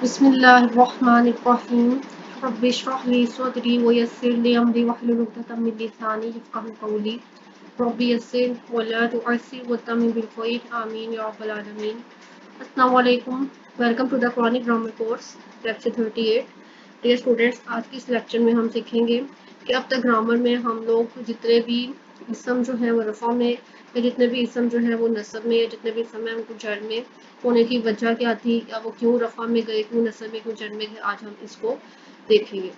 بسم الله الرحمن الرحيم رب اشرح لي صدري ويسر لي أمري واحلل عقدة من لساني يفقهوا قولي رب يسر ولا تعسر وتمم بالخير آمين يا رب العالمين. السلام علیکم. Welcome to the Quranic grammar course lecture 38. Dear students, آج کے اس لیکچر میں ہم سیکھیں گے کہ اب تک گرامر میں ہم لوگ جتنے بھی اسم جو ہیں وہ رفع میں، یا جتنے بھی اسم جو ہیں وہ نصب میں، یا جتنے بھی اسم ہیں ان کو جر میں ہونے کی وجہ کیا تھی، یا وہ کیوں رفع میں گئے، کیوں نصب میں، کیوں جر میں گئے، آج ہم اس کو دیکھیں گے.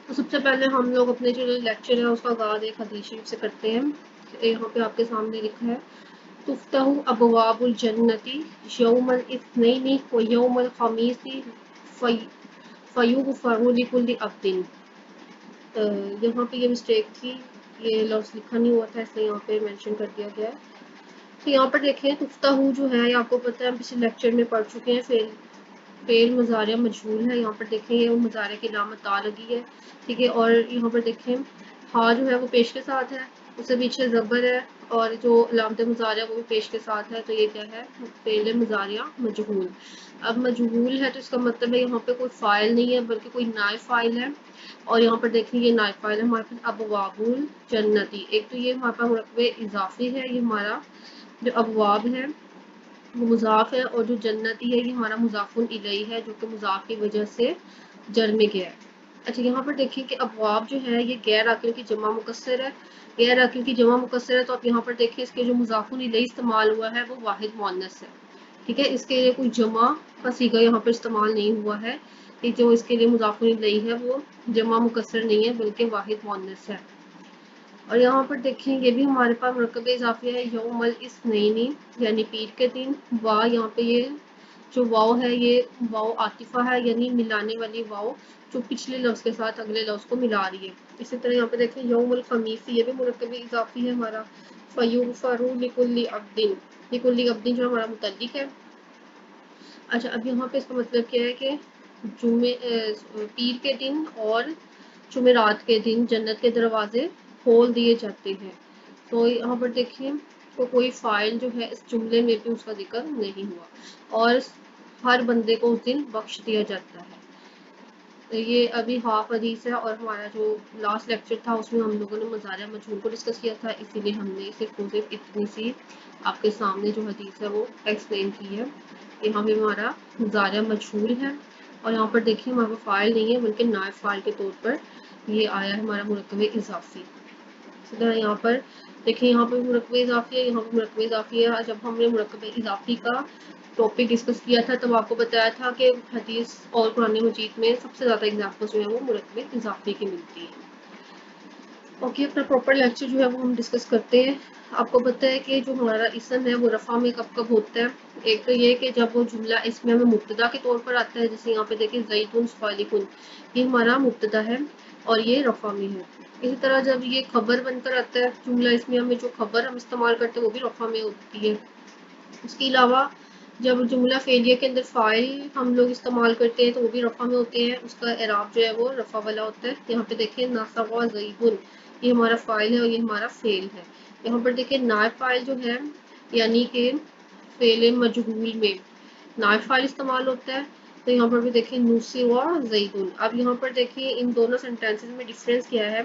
تو سب سے پہلے ہم لوگ اپنے جو لیکچر ہے اس کا آغاز ایک حدیث شریف سے کرتے ہیں. یہاں پہ آپ کے سامنے لکھا ہے تفتح ابواب الجنت یوم الاثنین و یوم الخمیس فیغفر لکل عبد. یہاں پہ یہ مسٹیک تھی، یہ لفظ لکھا نہیں ہوا تھا، اس لیے یہاں پہ مینشن کر دیا گیا ہے. تو یہاں پر دیکھیں تفتح جو ہے، یہ آپ کو پتہ ہے ہم پچھلے لیکچر میں پڑھ چکے ہیں. فعل مضارع مجہول ہے. یہاں پر دیکھیں یہ مضارع کی علامت تا لگی ہے، ٹھیک ہے. اور یہاں پر دیکھیں ہاں جو ہے وہ پیش کے ساتھ ہے، اس سے پیچھے زبر ہے، اور جو علامت مضارع وہ بھی پیش کے ساتھ ہے. تو یہ کیا ہے؟ فعل مضارع مجہول. اب مجہول ہے تو اس کا مطلب ہے یہاں پہ کوئی فاعل نہیں ہے بلکہ کوئی نائب فاعل ہے. اور یہاں پر دیکھیں یہ نائب فاعل ہے ہمارے پاس ابواب الجنتی. ایک تو یہ ہمارے پاس مرکب اضافی ہے، یہ ہمارا جو ابواب ہے وہ مضاف ہے، اور جو جنتی ہے یہ ہمارا مضاف الیہ ہے جو کہ مضاف کی وجہ سے جر میں گیا ہے. اچھا یہاں پر دیکھیں کہ ابواب جو ہے یہ غیر عاقل کی جمع مکسر ہے. غیر عاقل کی جمع مکسر ہے تو آپ یہاں پر دیکھیں اس کے جو مضاف الیہ استعمال ہوا ہے وہ واحد مؤنث ہے، ٹھیک ہے. اس کے لیے کوئی جمع کا صیغہ یہاں پر استعمال نہیں ہوا ہے، کہ جو اس کے لیے مضاف الیہ ہے وہ جمع مکسر نہیں ہے بلکہ واحد مؤنث ہے. اور یہاں پر دیکھیں یہ بھی ہمارے پاس مرکب اضافی ہے یوم الاثنین یعنی پیر کے دن. واو یہاں پہ یہ جو واو ہے یہ واو عاطفہ ہے، یعنی ملانے والی واو جو پچھلے لفظ کے ساتھ اگلے لفظ کو ملا رہی ہے. اسی طرح یہاں پہ دیکھیں یوم الخمیس، یہ بھی مرکب اضافی ہے ہمارا فیغفر لکل عبد. لکل عبد جو ہمارا متعلق ہے. اچھا اب یہاں پہ اس کا مطلب کیا ہے کہ پیر کے دن اور جمعرات کے دن جنت کے دروازے کھول دیے جاتے ہیں. تو یہاں پر دیکھیں تو کوئی فاعل جو ہے اس جملے میں بھی اس کا ذکر نہیں ہوا، اور ہر بندے کو اس دن بخش دیا جاتا ہے. تو یہ ابھی ہاف حدیث ہے، اور ہمارا جو لاسٹ لیکچر تھا اس میں ہم لوگوں نے مضارع مجہول کو ڈسکس کیا تھا، اسی لیے ہم نے صرف اتنی سی آپ کے سامنے جو حدیث ہے وہ ایکسپلین کی ہے. یہاں پہ ہمارا مضارع مجہول ہے، اور یہاں پر دیکھیں ہمارا فاعل نہیں ہے بلکہ نائب فاعل کے طور پر یہ آیا ہے ہمارا مرکب اضافی. یہاں پر دیکھیں یہاں پہ مرکب اضافی ہے، یہاں پہ مرکب اضافی ہے. جب ہم نے مرکب اضافی کا ٹاپک ڈسکس کیا تھا تب آپ کو بتایا تھا کہ حدیث اور قرآن مجید میں سب سے زیادہ اگزامپل جو ہے وہ مرکب اضافی کی ملتی ہے. اوکے اپنا پراپر لیکچر جو ہے وہ ہم ڈسکس کرتے ہیں. آپ کو پتہ ہے کہ جو ہمارا اسم ہے وہ رفع میں کب کب ہوتا ہے. ایک تو یہ کہ جب وہ جملہ اسم میں مبتدا کے طور پر آتا ہے، جیسے یہاں پہ دیکھیں زیدٌ صالح، یہ ہمارا مبتدا ہے اور یہ رفع میں ہے. اسی طرح جب یہ خبر بن کر آتا ہے جملہ اسمیہ میں، جو خبر ہم استعمال کرتے ہیں وہ بھی رفع میں ہوتی ہے. اس کے علاوہ جب جملہ فعلیہ کے اندر فاعل ہم لوگ استعمال کرتے ہیں تو وہ بھی رفع میں ہوتے ہیں، اس کا اعراب جو ہے وہ رفع والا ہوتا ہے. یہاں پہ دیکھیں ناصب زیدٌ، یہ ہمارا فاعل ہے اور یہ ہمارا فعل ہے. یہاں پر دیکھیں نائب فاعل جو ہے یعنی کہ فعل مجہول میں نائب فاعل استعمال ہوتا ہے. تو یہاں پر بھی دیکھیں نصب زیدٌ. اب یہاں پر دیکھیں ان دونوں سینٹینسز میں ڈفرینس کیا ہے.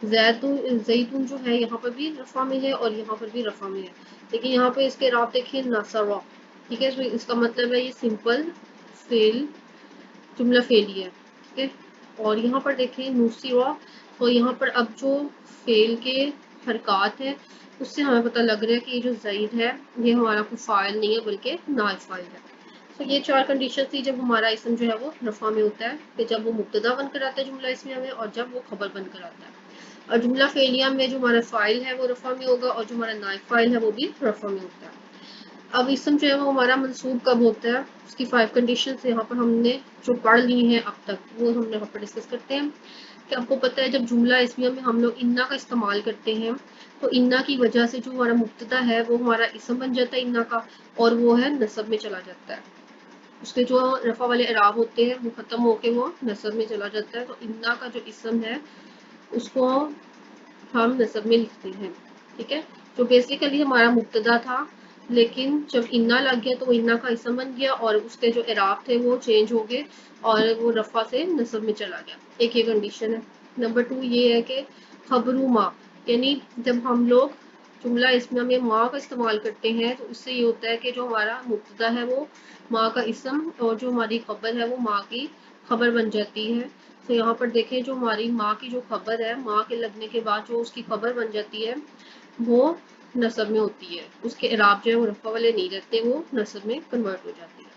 زیدٌ جو ہے یہاں پر بھی رفع میں ہے اور یہاں پر بھی رفع میں ہے، لیکن یہاں پہ اس کے اعراب دیکھیں نصب، ٹھیک ہے. اس کا مطلب ہے یہ سمپل فعل جملہ فعلیہ ہے، ٹھیک ہے. اور یہاں پر دیکھیں نصب، تو یہاں پر اب جو فعل کے حرکات ہیں اس سے ہمیں پتہ لگ رہا ہے کہ یہ جو زید ہے یہ ہمارا کوئی فاعل نہیں ہے بلکہ نائب فاعل ہے. تو یہ چار کنڈیشن تھی جب ہمارا اسم جو ہے وہ رفع میں ہوتا ہے، کہ جب وہ مبتدا بن کر آتا ہے جملہ اسمیہ میں، اور جب وہ خبر بن کر آتا ہے. اور جملہ فعلیہ میں جو ہمارا فاعل ہے وہ رفع میں ہوگا، اور جو ہمارا نائب فاعل ہے وہ بھی رفع میں ہوتا ہے. اب اسم جو ہے وہ ہمارا منصوب کب ہوتا ہے، اس کی 5 کنڈیشنز یہاں پر ہم نے جو پڑھ لی ہیں اب تک وہ ہم یہاں پر ڈسکس کرتے ہیں. کہ آپ کو پتہ ہے جب جملہ اسمیہ میں ہم لوگ انا کا استعمال کرتے ہیں تو انا کی وجہ سے جو ہمارا مبتدا ہے وہ ہمارا اسم بن جاتا ہے انا کا، اور وہ ہے نصب میں چلا جاتا ہے. اس کے جو رفع والے اعراب ہوتے ہیں وہ ختم ہو کے وہ نصب میں چلا جاتا ہے. تو انا کا جو اسم ہے اس کو ہم نصب میں لکھتے ہیں، ٹھیک ہے. جو بیسیکلی ہمارا مبتدا تھا لیکن جب انا لگ گیا تو وہ انا کا اسم بن گیا اور اس کے جو اعراب تھے وہ چینج ہو گئے اور وہ رفع سے نصب میں چلا گیا. ایک یہ کنڈیشن ہے. نمبر 2 یہ ہے کہ خبرو ما، یعنی جب ہم لوگ جملہ اسمیہ میں ماں کا استعمال کرتے ہیں تو اس سے یہ ہوتا ہے کہ جو ہمارا مبتدا ہے وہ ماں کا اسم اور جو ہماری خبر ہے وہ ماں کی خبر بن جاتی ہے. تو یہاں پر دیکھیں جو ہماری ماں کی جو خبر ہے، ماں کے لگنے کے بعد جو اس کی خبر بن جاتی ہے وہ نصب میں ہوتی ہے. اس کے اعراب جو ہے وہ رفع والے نہیں رہتے، وہ نصب میں کنورٹ ہو جاتی ہے.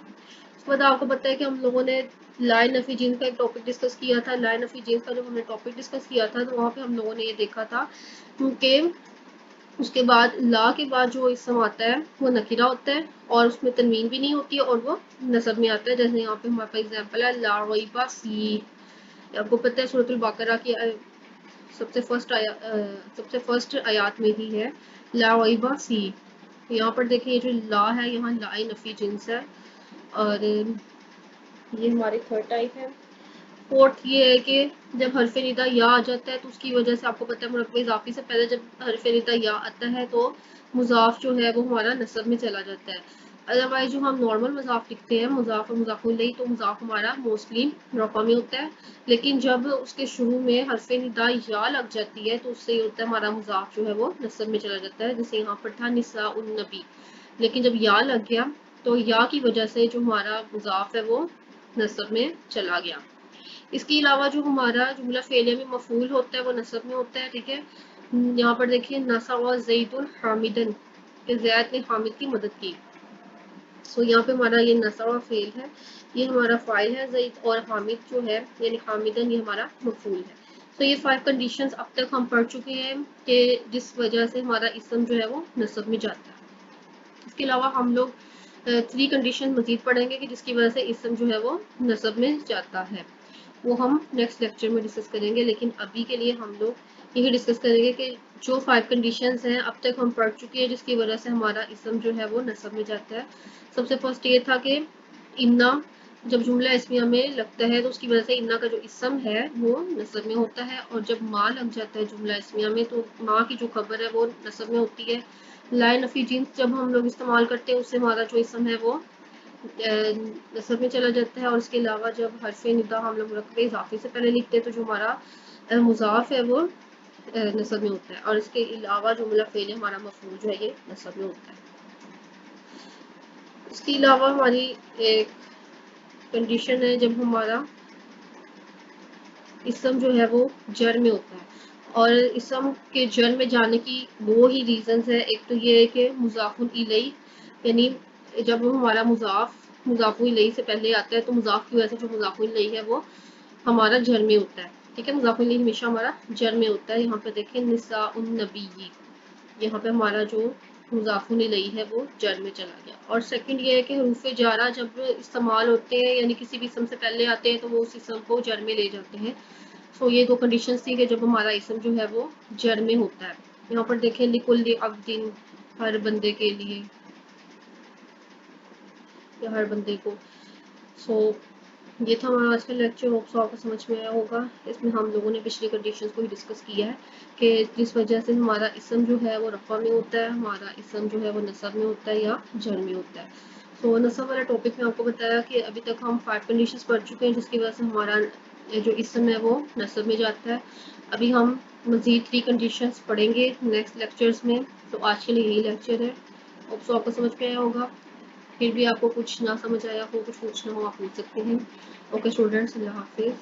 اس کے بعد آپ کو پتہ ہے کہ ہم لوگوں نے لائے نفی جنس کا ایک ٹاپک ڈسکس کیا تھا. لائے نفی جنس کا جب ہم نے ٹاپک ڈسکس کیا تھا تو وہاں پہ ہم لوگوں نے یہ دیکھا تھا کیونکہ اس کے بعد لا کے بعد جو اسم آتا ہے وہ نکرہ ہوتا ہے اور اس میں تنوین بھی نہیں ہوتی ہے اور وہ نصب میں آتا ہے. جیسے یہاں پہ ہمارے پاس ایگزامپل ہے لا ریب فی. آپ کو پتہ ہے سورۃ البقرہ کی سب سے فرسٹ آیات میں ہی ہے لا ریب فی. یہاں پر دیکھیں یہ جو لا ہے یہاں لا نفی جنس ہے اور یہ ہماری تھرڈ ٹائپ ہے. فورتھ یہ ہے کہ جب حرف ندا یا آ جاتا ہے تو اس کی وجہ سے آپ کو پتہ ہے مرکب اضافی سے پہلے جب حرف ندا یا آتا ہے تو مضاف جو ہے وہ ہمارا نصب میں چلا جاتا ہے. ادروائز جو ہم نارمل مضاف لکھتے ہیں مضاف اور مضاف الیہ تو مضاف ہمارا موسٹلی رفع میں ہوتا ہے، لیکن جب اس کے شروع میں حرف ندا یا لگ جاتی ہے تو اس سے یہ ہوتا ہے ہمارا مضاف جو ہے وہ نصب میں چلا جاتا ہے. جیسے یہاں پر تھا نساء النبی، لیکن جب یا لگ گیا تو یا کی وجہ سے جو ہمارا مضاف ہے وہ نصب میں چلا گیا. اس کے علاوہ جو ہمارا جملہ فعلیہ میں مفعول ہوتا ہے وہ نصب میں ہوتا ہے. ٹھیک ہے، یہاں پر دیکھیے نصب زید حامدن کہ زید نے حامد کی مدد کی. سو یہاں پہ ہمارا یہ نصب فعل ہے، یہ ہمارا فاعل ہے زید اور حامد جو ہے یعنی حامدن یہ ہمارا مفعول ہے. تو یہ 5 کنڈیشنز اب تک ہم پڑھ چکے ہیں کہ جس وجہ سے ہمارا اسم جو ہے وہ نصب میں جاتا ہے. اس کے علاوہ ہم لوگ 3 کنڈیشن مزید پڑھیں گے کہ جس کی وجہ سے اسم جو ہے وہ نصب میں جاتا ہے. وہ ہم نیکسٹ لیکچر میں ڈسکس کریں گے، لیکن ابھی کے لیے ہم لوگ یہی ڈسکس کریں گے کہ جو 5 کنڈیشنز ہیں اب تک ہم پڑھ چکے ہیں جس کی وجہ سے ہمارا اسم جو ہے وہ نصب میں جاتا ہے. سب سے فرسٹ یہ تھا کہ انا جب جملہ اسمیہ میں لگتا ہے تو اس کی وجہ سے انا کا جو اسم ہے وہ نصب میں ہوتا ہے، اور جب ماں لگ جاتا ہے جملہ اسمیہ میں تو ماں کی جو خبر ہے وہ نصب میں ہوتی ہے. لائے نفی جنس جب ہم لوگ استعمال کرتے ہیں اس سے ہمارا جو اسم ہے وہ نصب میں چلا جاتا ہے. اور اس کے علاوہ جب حرف ندا ہم لوگ مرکب اضافی سے پہلے لکھتے ہیں تو جو ہمارا مضاف ہے وہ نصب میں ہوتا ہے، اور اس کے علاوہ جملہ فعلیہ ہمارا مفعول جو ہے یہ نصب میں ہوتا ہے. اس کے علاوہ ہماری ایک کنڈیشن ہے جب ہمارا اسم جو ہے وہ جر میں ہوتا ہے، اور اسم کے جر میں جانے کی دو ہی ریزنز ہے. ایک تو یہ ہے کہ مضاف الیہ یعنی جب ہمارا مضاف الیہ سے پہلے آتا ہے تو مضاف کی وجہ سے جو مضاف الیہ ہے وہ ہمارا جر میں ہوتا ہے. ٹھیک ہے، مضاف الیہ ہمیشہ ہمارا جر میں ہوتا ہے. یہاں پہ دیکھیں نساء النبی، یہاں پہ ہمارا جو مضاف الیہ ہے وہ جر میں چلا گیا. اور سیکنڈ یہ ہے کہ حروف جارہ جب استعمال ہوتے ہیں یعنی کسی بھی اسم سے پہلے آتے ہیں تو وہ اس اسم کو جر میں لے جاتے ہیں. سو یہ 2 کنڈیشنز تھی کہ جب ہمارا اسم جو ہے وہ جر میں ہوتا ہے. یہاں پر دیکھیں لکل عبد، ہر بندے کے لیے یا ہر بندے کو. سو یہ تھا ہمارا آج کا لیکچر. ہوپ سو آپ کو سمجھ میں آیا ہوگا. اس میں ہم لوگوں نے پچھلی کنڈیشنز کو ہی ڈسکس کیا ہے کہ جس وجہ سے ہمارا اسم جو ہے وہ رفع میں ہوتا ہے، ہمارا اسم جو ہے وہ نصب میں ہوتا ہے یا جر میں ہوتا ہے. سو نصب والا ٹاپک میں آپ کو بتایا کہ ابھی تک ہم 5 کنڈیشنز پڑھ چکے ہیں جس کی وجہ سے ہمارا جو اسم ہے وہ نصب میں جاتا ہے. ابھی ہم مزید 3 کنڈیشنز پڑھیں گے نیکسٹ لیکچرز میں. تو آج کے لیے یہی لیکچر ہے. ہوپ سو آپ کو سمجھ میں آیا ہوگا. پھر بھی آپ کو کچھ نہ سمجھ آیا ہو، کچھ پوچھنا ہو آپ پوچھ سکتے ہیں. اوکے اسٹوڈینٹس، اللہ حافظ.